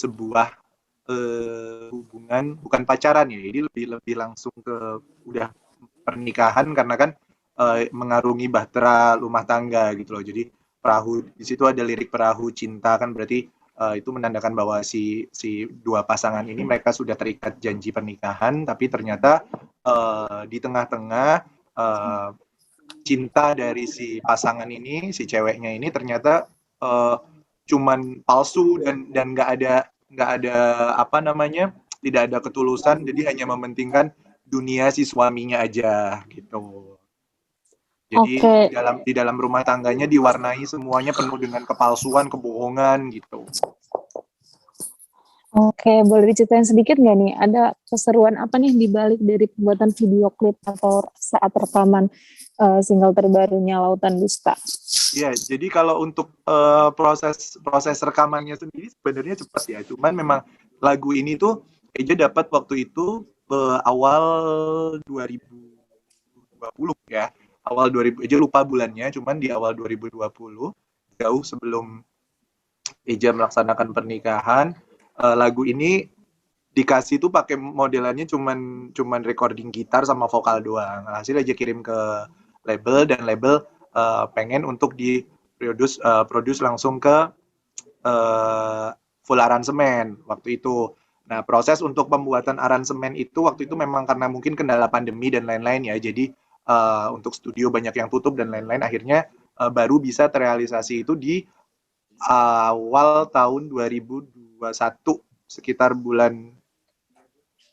sebuah hubungan bukan pacaran ya, jadi lebih lebih langsung ke udah pernikahan karena kan mengarungi bahtera rumah tangga gitu loh. Jadi perahu di situ ada lirik perahu cinta kan berarti itu menandakan bahwa si dua pasangan ini mereka sudah terikat janji pernikahan tapi ternyata di tengah-tengah uh, cinta dari si pasangan ini, si ceweknya ini ternyata uh, cuman palsu dan nggak ada apa namanya, tidak ada ketulusan, jadi hanya mementingkan dunia si suaminya aja gitu. Jadi Oke, di dalam rumah tangganya diwarnai semuanya penuh dengan kepalsuan, kebohongan gitu. oke, boleh diceritain sedikit nggak nih? Ada keseruan apa nih di balik dari pembuatan video klip atau saat rekaman single terbarunya Lautan Dusta? Ya, jadi kalau untuk proses proses rekamannya sendiri sebenarnya cepat ya. Cuman memang lagu ini tuh Eja dapat waktu itu awal 2020 ya. Awal 2000, Eja lupa bulannya, cuman di awal 2020 jauh sebelum Eja melaksanakan pernikahan, lagu ini dikasih tuh pakai modelannya cuman cuman recording gitar sama vokal doang. Hasil aja kirim ke label dan label pengen untuk di produce langsung ke full aransemen waktu itu. Nah, proses untuk pembuatan aransemen itu waktu itu memang karena mungkin kendala pandemi dan lain-lain ya. Jadi untuk studio banyak yang tutup dan lain-lain akhirnya baru bisa terrealisasi itu di awal tahun 2021 sekitar bulan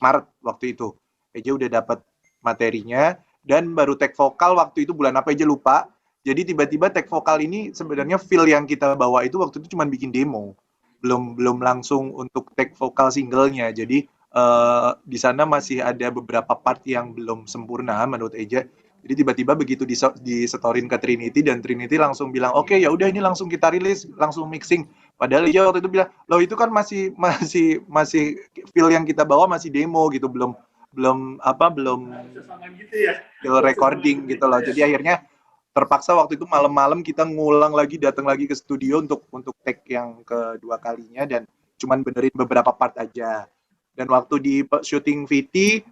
Maret waktu itu. Eja udah dapat materinya dan baru take vokal waktu itu bulan apa Eja lupa. Jadi tiba-tiba take vokal ini sebenarnya feel yang kita bawa itu waktu itu cuma bikin demo. Belum belum langsung untuk take vokal singlenya. Jadi di sana masih ada beberapa part yang belum sempurna menurut Eja. Jadi tiba-tiba begitu disetorin ke Trinity dan Trinity langsung bilang, "Oke, ya udah ini langsung kita rilis, langsung mixing." Padahal dia waktu itu bilang, "Loh itu kan masih feel yang kita bawa masih demo gitu, belum belum apa belum feel recording gitu loh." Jadi akhirnya terpaksa waktu itu malam-malam kita ngulang lagi, datang lagi ke studio untuk take yang kedua kalinya dan cuman benerin beberapa part aja. Dan waktu di syuting VT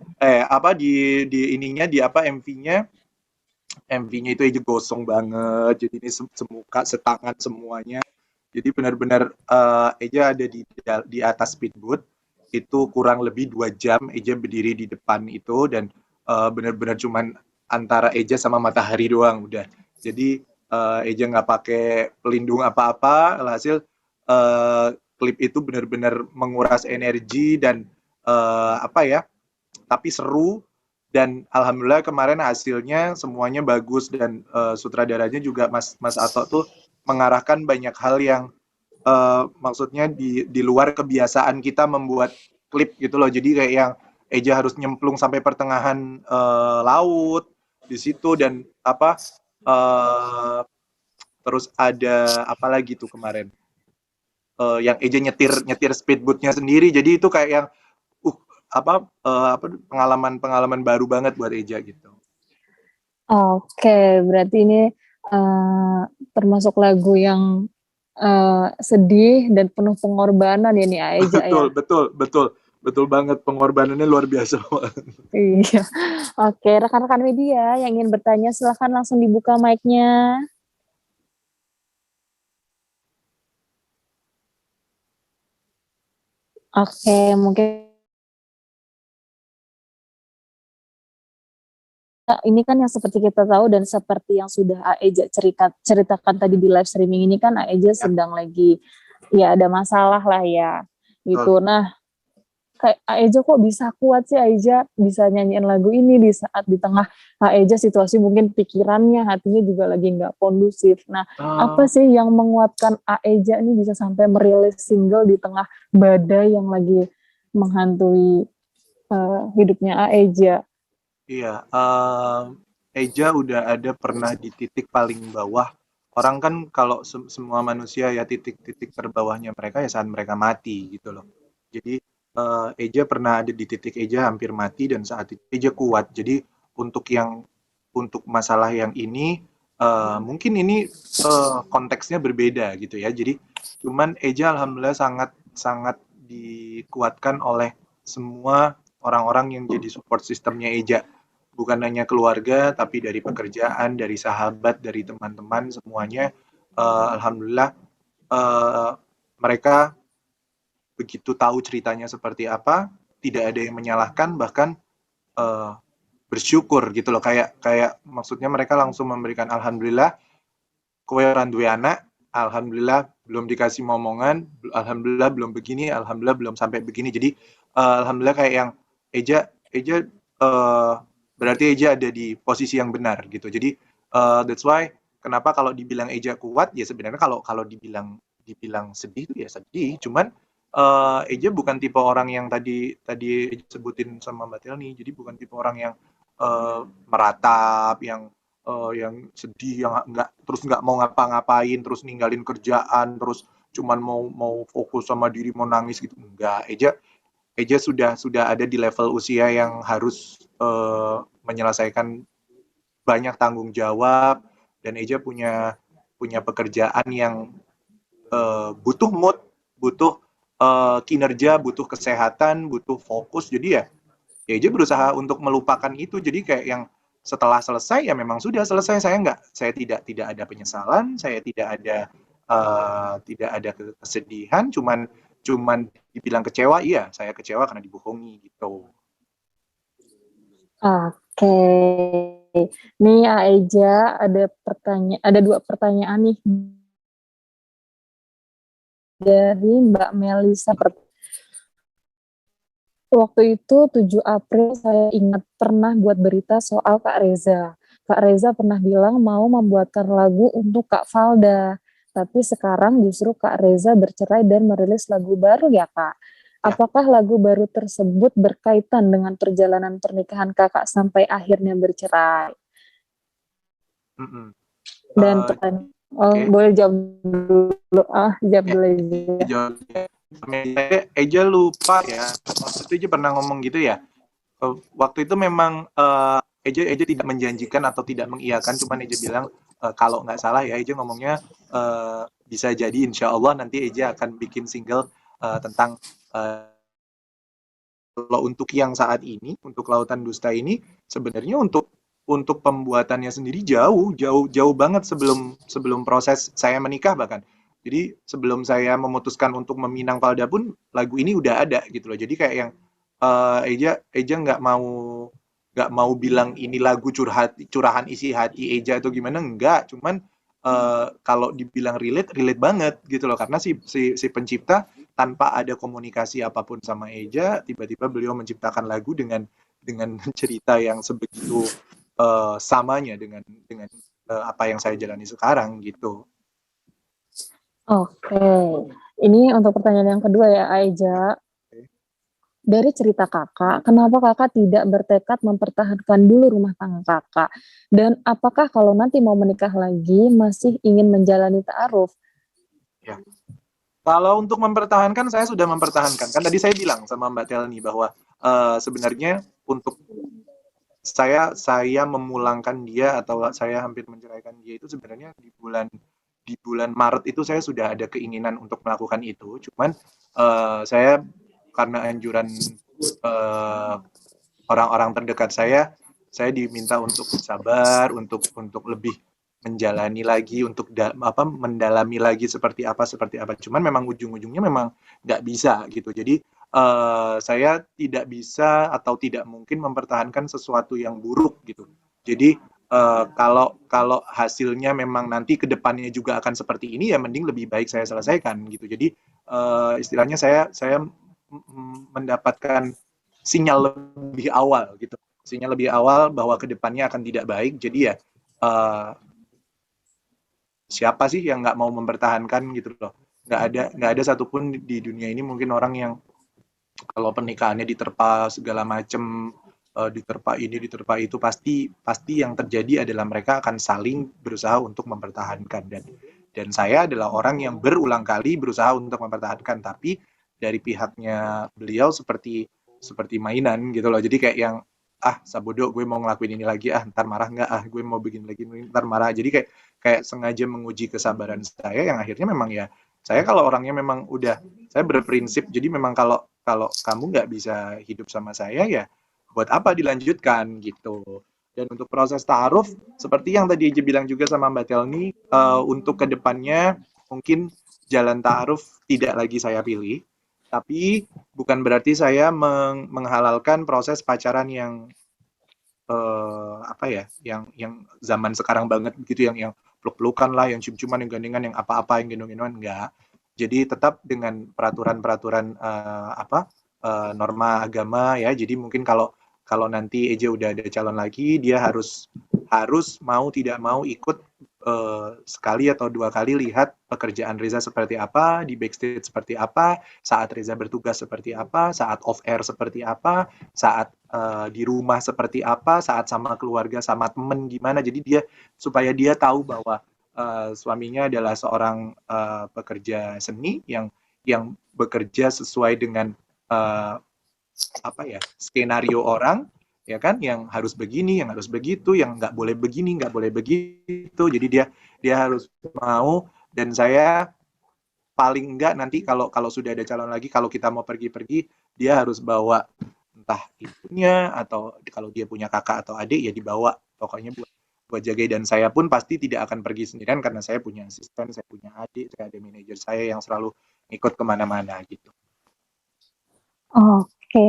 apa di ininya di apa MV-nya itu aja gosong banget. Jadi ini semuka setangan semuanya. Jadi benar-benar Eja ada di atas speedboat itu kurang lebih 2 jam Eja berdiri di depan itu dan benar-benar cuman antara Eja sama matahari doang udah. Jadi Eja nggak pakai pelindung apa-apa, hasil klip itu benar-benar menguras energi dan apa ya, tapi seru dan alhamdulillah kemarin hasilnya semuanya bagus dan sutradaranya juga Mas Ato tuh mengarahkan banyak hal yang maksudnya di luar kebiasaan kita membuat klip gitu loh. Jadi kayak yang Eja harus nyemplung sampai pertengahan laut di situ dan apa terus ada apa lagi tuh kemarin yang Eja nyetir nyetir speedboatnya sendiri. Jadi itu kayak yang uh apa pengalaman-pengalaman baru banget buat Eja gitu. Oke, berarti ini uh, termasuk lagu yang sedih dan penuh pengorbanan ya nih Aeja ya. Betul, betul, betul. Betul banget pengorbanannya luar biasa. Iya. Oke, rekan-rekan media yang ingin bertanya silahkan langsung dibuka mic-nya. Oke, mungkin ini kan yang seperti kita tahu dan seperti yang sudah Aeja ceritakan tadi di live streaming ini kan Aeja Ya, sedang lagi ya ada masalah lah ya betul. gitu. Nah, kayak Aeja kok bisa kuat sih Aeja bisa nyanyiin lagu ini di saat di tengah Aeja situasi mungkin pikirannya hatinya juga lagi nggak kondusif. Nah, apa Uh, sih yang menguatkan Aeja ini bisa sampai merilis single di tengah badai yang lagi menghantui hidupnya Aeja? iya, Eja udah ada pernah di titik paling bawah. Orang kan kalau semua manusia ya titik-titik terbawahnya mereka ya saat mereka mati gitu loh. Jadi Eja pernah ada di titik Eja hampir mati dan saat itu Eja kuat. Jadi untuk yang untuk masalah yang ini mungkin ini konteksnya berbeda gitu ya. Jadi cuman Eja alhamdulillah sangat sangat dikuatkan oleh semua orang-orang yang jadi support sistemnya Eja. Bukan hanya keluarga, tapi dari pekerjaan, dari sahabat, dari teman-teman, semuanya. Alhamdulillah, uh, mereka begitu tahu ceritanya seperti apa, tidak ada yang menyalahkan, bahkan uh, bersyukur gitu loh. Kayak maksudnya mereka langsung memberikan alhamdulillah, kowe orang duwe anak, alhamdulillah belum dikasih momongan, alhamdulillah belum begini, alhamdulillah belum sampai begini. Jadi alhamdulillah kayak yang Eja berarti Eja ada di posisi yang benar gitu. Jadi that's why kenapa kalau dibilang Eja kuat ya sebenarnya kalau dibilang sedih itu ya sedih, cuman Eja bukan tipe orang yang tadi Eja sebutin sama Mbak Telni. Jadi bukan tipe orang yang meratap, yang sedih, yang nggak mau ngapa-ngapain, terus ninggalin kerjaan, terus cuman mau fokus sama diri, mau nangis gitu. Enggak, Eja sudah ada di level usia yang harus menyelesaikan banyak tanggung jawab, dan Eja punya pekerjaan yang butuh mood, butuh kinerja, butuh kesehatan, butuh fokus. Jadi ya Eja berusaha untuk melupakan itu. Jadi kayak yang setelah selesai ya memang sudah selesai. Saya tidak ada penyesalan, saya tidak ada kesedihan, cuman dibilang kecewa, iya saya kecewa karena dibohongi gitu. Oke. Nih Aeja ada dua pertanyaan nih dari Mbak Melisa. Waktu itu 7 April saya ingat pernah buat berita soal Kak Reza. Kak Reza pernah bilang mau membuatkan lagu untuk Kak Valda. Tapi sekarang justru Kak Reza bercerai dan merilis lagu baru ya Kak. Apakah lagu baru tersebut berkaitan dengan perjalanan pernikahan Kakak sampai akhirnya bercerai? Dan boleh jawab dulu. Jawab dulu aja. Eja lupa ya, waktu itu Eja pernah ngomong gitu ya. Waktu itu memang Eja tidak menjanjikan atau tidak mengiyakan, cuman Eja bilang kalau nggak salah ya Eja ngomongnya bisa jadi insya Allah nanti Eja akan bikin single tentang kalau untuk yang saat ini, untuk Lautan Dusta ini sebenarnya untuk pembuatannya sendiri jauh banget sebelum proses saya menikah bahkan. Jadi sebelum saya memutuskan untuk meminang Valda pun lagu ini udah ada gitu loh. Jadi kayak yang Eja nggak mau bilang ini lagu curahan isi hati Eja atau gimana, enggak. Cuman kalau dibilang relate banget gitu loh, karena si pencipta tanpa ada komunikasi apapun sama Eja, tiba-tiba beliau menciptakan lagu dengan cerita yang sebegitu samanya dengan apa yang saya jalani sekarang gitu. Oke, ini untuk pertanyaan yang kedua ya Aeja. Dari cerita kakak, kenapa kakak tidak bertekad mempertahankan dulu rumah tangga kakak? Dan apakah kalau nanti mau menikah lagi masih ingin menjalani ta'aruf? Ya. Kalau untuk mempertahankan, saya sudah mempertahankan. Kan tadi saya bilang sama Mbak Telni bahwa sebenarnya untuk saya memulangkan dia atau saya hampir menceraikan dia itu sebenarnya di bulan Maret itu saya sudah ada keinginan untuk melakukan itu. Cuman saya karena anjuran orang-orang terdekat saya diminta untuk sabar, untuk lebih menjalani lagi, untuk mendalami lagi seperti apa. Cuman memang ujung-ujungnya memang nggak bisa gitu. Jadi saya tidak bisa atau tidak mungkin mempertahankan sesuatu yang buruk gitu. Jadi kalau hasilnya memang nanti ke depannya juga akan seperti ini, ya mending lebih baik saya selesaikan gitu. Jadi istilahnya saya mendapatkan sinyal lebih awal gitu. Sinyal lebih awal bahwa ke depannya akan tidak baik. Jadi ya siapa sih yang nggak mau mempertahankan gitu loh. Nggak ada satupun di dunia ini mungkin orang yang kalau pernikahannya diterpa segala macam, diterpa ini, diterpa itu, pasti yang terjadi adalah mereka akan saling berusaha untuk mempertahankan. Dan saya adalah orang yang berulang kali berusaha untuk mempertahankan, tapi dari pihaknya beliau seperti mainan gitu loh. Jadi kayak yang sabodo gue mau ngelakuin ini lagi, ntar marah nggak, gue mau bikin lagi ntar marah. Jadi kayak sengaja menguji kesabaran saya, yang akhirnya memang ya Saya kalau orangnya memang udah, saya berprinsip, jadi memang kalau kalau kamu nggak bisa hidup sama saya ya buat apa dilanjutkan gitu. Dan untuk proses ta'aruf, seperti yang tadi Ije bilang juga sama Mbak Telni, untuk kedepannya mungkin jalan ta'aruf tidak lagi saya pilih, tapi bukan berarti saya menghalalkan proses pacaran yang apa ya, yang zaman sekarang banget begitu, yang peluk-pelukan lah, yang cium-ciuman, yang gandengan, yang apa-apa, yang gendong-gendongan, enggak. Jadi tetap dengan peraturan-peraturan apa norma agama ya. Jadi mungkin kalau kalau nanti Eja udah ada calon lagi, dia harus harus mau tidak mau ikut sekali atau dua kali lihat pekerjaan Reza seperti apa, di backstage seperti apa, saat Reza bertugas seperti apa, saat off air seperti apa, saat di rumah seperti apa, saat sama keluarga, sama temen gimana. Jadi dia supaya dia tahu bahwa suaminya adalah seorang pekerja seni yang bekerja sesuai dengan uh, apa ya, skenario orang, ya kan, yang harus begini, yang harus begitu, yang nggak boleh begini, nggak boleh begitu. Jadi dia dia harus mau. Dan saya paling enggak nanti kalau kalau sudah ada calon lagi, kalau kita mau pergi-pergi, dia harus bawa entah ibunya, atau kalau dia punya kakak atau adik ya dibawa, pokoknya buat buat jaga. Dan saya pun pasti tidak akan pergi sendirian karena saya punya asisten, saya punya adik, saya ada manajer saya yang selalu ikut kemana-mana gitu. Oke,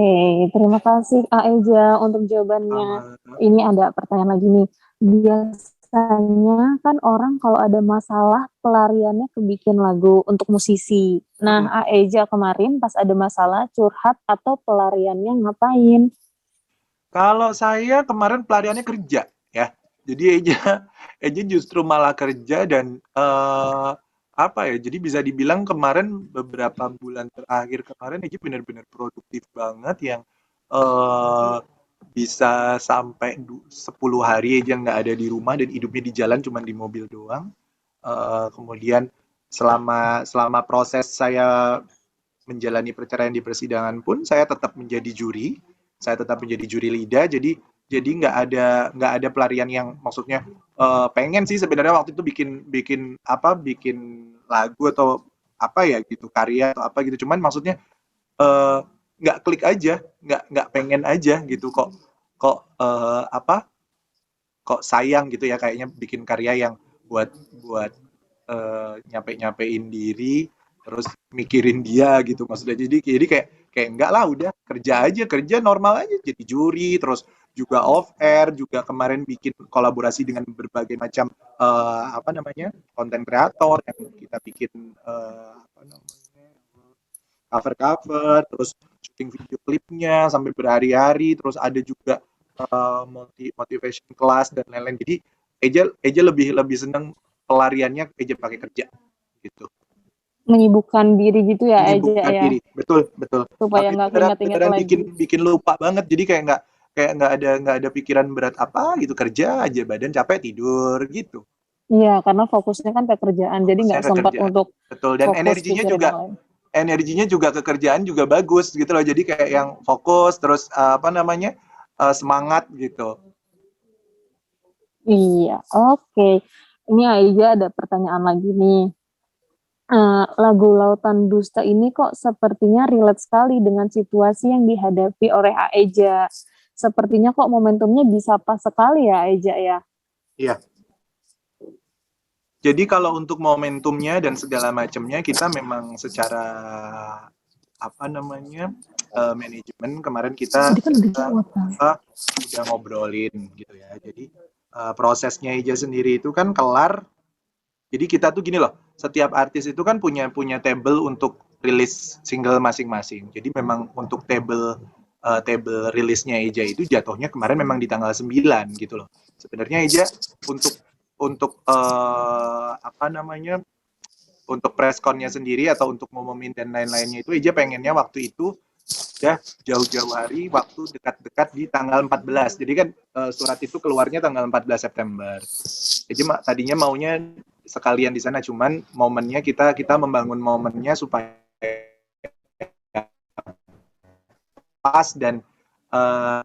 terima kasih Kak Eja untuk jawabannya. Ini ada pertanyaan lagi nih. Biasanya kan orang kalau ada masalah pelariannya ke bikin lagu untuk musisi. Nah, Eja kemarin pas ada masalah curhat atau pelariannya ngapain? Kalau saya kemarin pelariannya kerja ya. Jadi Eja justru malah kerja. Dan apa ya? Jadi bisa dibilang kemarin beberapa bulan terakhir kemarin Eja benar-benar produktif banget, yang eh bisa sampai 10 hari aja nggak ada di rumah dan hidupnya di jalan cuma di mobil doang. Kemudian selama selama proses saya menjalani perceraian di persidangan pun saya tetap menjadi juri, saya tetap menjadi juri lidah. Jadi nggak ada pelarian yang maksudnya pengen sih sebenarnya waktu itu bikin bikin apa bikin lagu atau apa ya gitu, karya atau apa gitu, cuman maksudnya eh, nggak klik aja, nggak pengen aja gitu, kok kok apa kok sayang gitu ya kayaknya bikin karya yang buat buat nyape-nyapein diri, terus mikirin dia gitu maksudnya. Jadi kayak kayak enggak lah, udah kerja aja, kerja normal aja, jadi juri, terus juga off air, juga kemarin bikin kolaborasi dengan berbagai macam apa namanya, konten kreator yang kita bikin apa namanya, cover-cover, terus syuting video klipnya sampai berhari-hari, terus ada juga motivation class dan lain-lain. Jadi Eja lebih lebih seneng pelariannya Eja pakai kerja gitu. Menyibukkan diri gitu ya Eja Menyibukkan ya, diri, betul betul. supaya Tapi nggak beneran keinget-inget beneran lagi. bikin lupa banget. Jadi kayak nggak ada pikiran berat apa gitu, kerja aja, badan capek tidur gitu. Iya, karena fokusnya kan pekerjaan, jadi Fokusnya nggak ke sempat kerjaan. untuk Betul, dan fokus pikirin yang lain. energinya juga ke kerjaan juga bagus gitu loh. Jadi kayak yang fokus, terus apa namanya, semangat gitu. Iya, oke. Ini Aiza ada pertanyaan lagi nih. Lagu Lautan Dusta ini kok sepertinya relate sekali dengan situasi yang dihadapi oleh Aeja. Sepertinya kok momentumnya bisa pas sekali ya Aeja ya. Iya. Jadi kalau untuk momentumnya dan segala macamnya, kita memang secara apa namanya, manajemen kemarin kita Tadi kan udah jawab kan. udah ngobrolin gitu ya. Jadi prosesnya Ija sendiri itu kan kelar. Jadi kita tuh gini loh, setiap artis itu kan punya punya table untuk rilis single masing-masing. Jadi memang untuk table rilisnya Eja itu jatuhnya kemarin memang di tanggal 9 gitu loh. Sebenarnya Eja untuk apa namanya, untuk pressconnya sendiri atau untuk ngumumin dan lain-lainnya itu Eja pengennya waktu itu udah jauh-jauh hari, waktu dekat-dekat di tanggal 14. Jadi kan surat itu keluarnya tanggal 14 September. Jadi tadinya maunya sekalian di sana, cuman momennya kita kita membangun momennya supaya pas. Dan uh,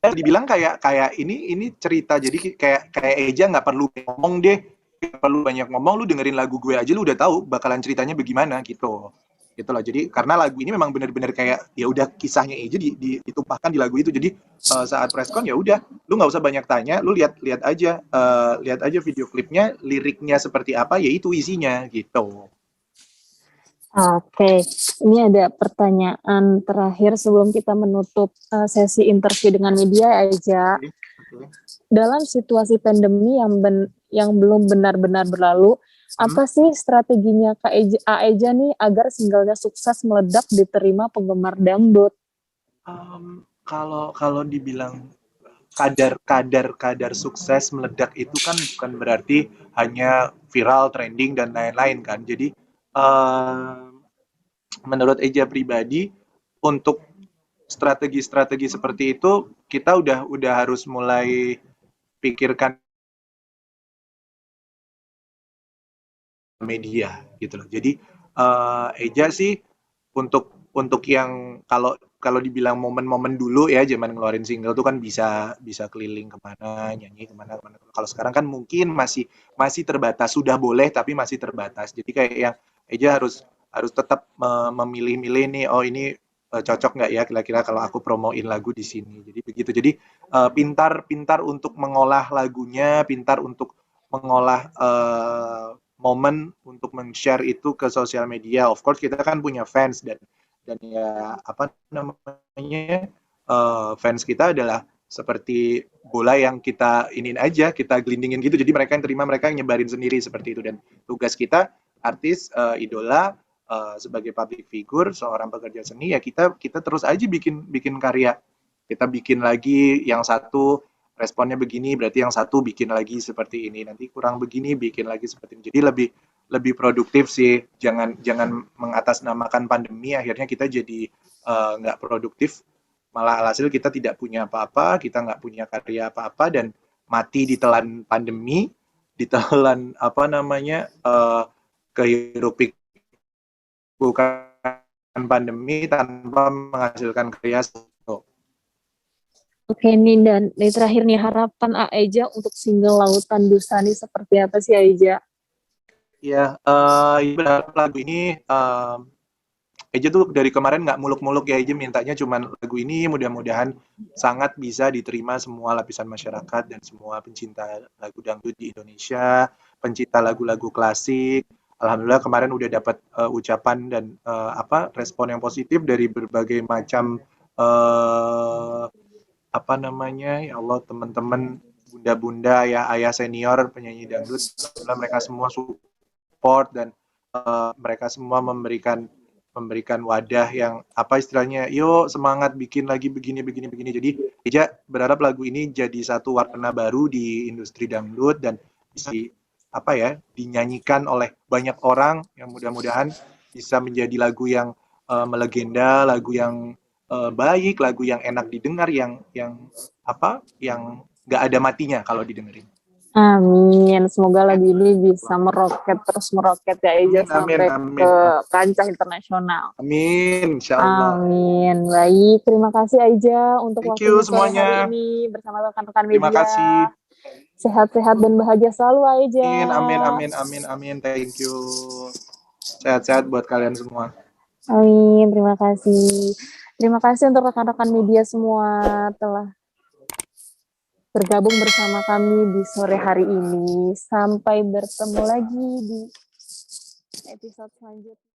dibilang kayak kayak ini cerita, jadi kayak kayak Eja nggak perlu ngomong deh, Gak perlu banyak ngomong, lu dengerin lagu gue aja lu udah tahu bakalan ceritanya bagaimana gitu. Gitu loh. Jadi karena lagu ini memang bener-bener kayak ya udah kisahnya aja ditumpahkan di lagu itu. Jadi saat preskon ya udah, lu nggak usah banyak tanya, lu lihat aja video klipnya, liriknya seperti apa, ya itu isinya gitu. Oke, ini ada pertanyaan terakhir sebelum kita menutup sesi interview dengan media, Aja. Oke. Oke. Dalam situasi pandemi yang belum benar-benar berlalu, Hmm. apa sih strateginya Kak Aeja nih agar singlenya sukses meledak diterima penggemar dangdut? Kalau kalau dibilang kadar sukses meledak itu kan bukan berarti hanya viral, trending dan lain-lain kan. Jadi menurut Eja pribadi untuk strategi-strategi seperti itu kita udah harus mulai pikirkan media gitu loh. Jadi Eja sih untuk yang kalau kalau dibilang momen-momen dulu ya zaman ngeluarin single tuh kan bisa bisa keliling kemana nyanyi kemana kemana. Kalau sekarang kan mungkin masih masih terbatas, sudah boleh tapi masih terbatas. Jadi kayak yang Eja harus harus tetap memilih-milih nih, oh ini cocok nggak ya kira-kira kalau aku promoin lagu di sini. Jadi begitu. Jadi pintar-pintar untuk mengolah lagunya, pintar untuk mengolah momen untuk men-share itu ke sosial media. Of course kita kan punya fans dan ya apa namanya fans kita adalah seperti bola yang kita inin aja, kita gelindingin gitu. Jadi mereka yang terima, mereka yang nyebarin sendiri seperti itu. Dan tugas kita artis, idola, sebagai public figure, seorang pekerja seni ya kita kita terus aja bikin bikin karya. Kita bikin lagi yang satu responnya begini, berarti yang satu bikin lagi seperti ini. Nanti kurang begini, bikin lagi seperti ini. Jadi lebih lebih produktif sih. Jangan jangan mengatasnamakan pandemi. Akhirnya kita jadi nggak produktif. Malah alhasil kita tidak punya apa-apa, kita nggak punya karya apa-apa dan mati ditelan pandemi, ditelan apa namanya kehirup bukan pandemi tanpa menghasilkan karya. Oke nih, dan ini terakhir nih, harapan Aeja untuk single Lautan Dusani seperti apa sih Aeja? Ya, berharap lagu ini Eja tuh dari kemarin nggak muluk-muluk ya, Eja mintanya cuman lagu ini mudah-mudahan sangat bisa diterima semua lapisan masyarakat dan semua pencinta lagu dangdut di Indonesia, pencinta lagu-lagu klasik. Alhamdulillah kemarin udah dapat ucapan dan apa respon yang positif dari berbagai macam uh, apa namanya ya Allah teman-teman bunda-bunda ya ayah senior penyanyi dangdut. Alhamdulillah mereka semua support dan mereka semua memberikan memberikan wadah yang apa istilahnya, yuk semangat bikin lagi begini begini begini. Jadi Eja berharap lagu ini jadi satu warna baru di industri dangdut dan bisa apa ya dinyanyikan oleh banyak orang yang mudah-mudahan bisa menjadi lagu yang melegenda, lagu yang baik, lagu yang enak didengar, yang apa, yang nggak ada matinya kalau didengerin. Amin, semoga lagu ini bisa meroket terus meroket ya Eja Amin, amin, sampai ke amin. kancah internasional. Amin, insya Allah. Amin. Baik, terima kasih Aija untuk Thank you waktunya sore hari semuanya. ini bersama rekan-rekan Terima media. kasih. Sehat-sehat dan bahagia selalu Aija. Amin, amin, amin, amin, amin. Thank you. Sehat-sehat buat kalian semua. Amin, terima kasih. Terima kasih untuk rekan-rekan media semua telah bergabung bersama kami di sore hari ini. Sampai bertemu lagi di episode selanjutnya.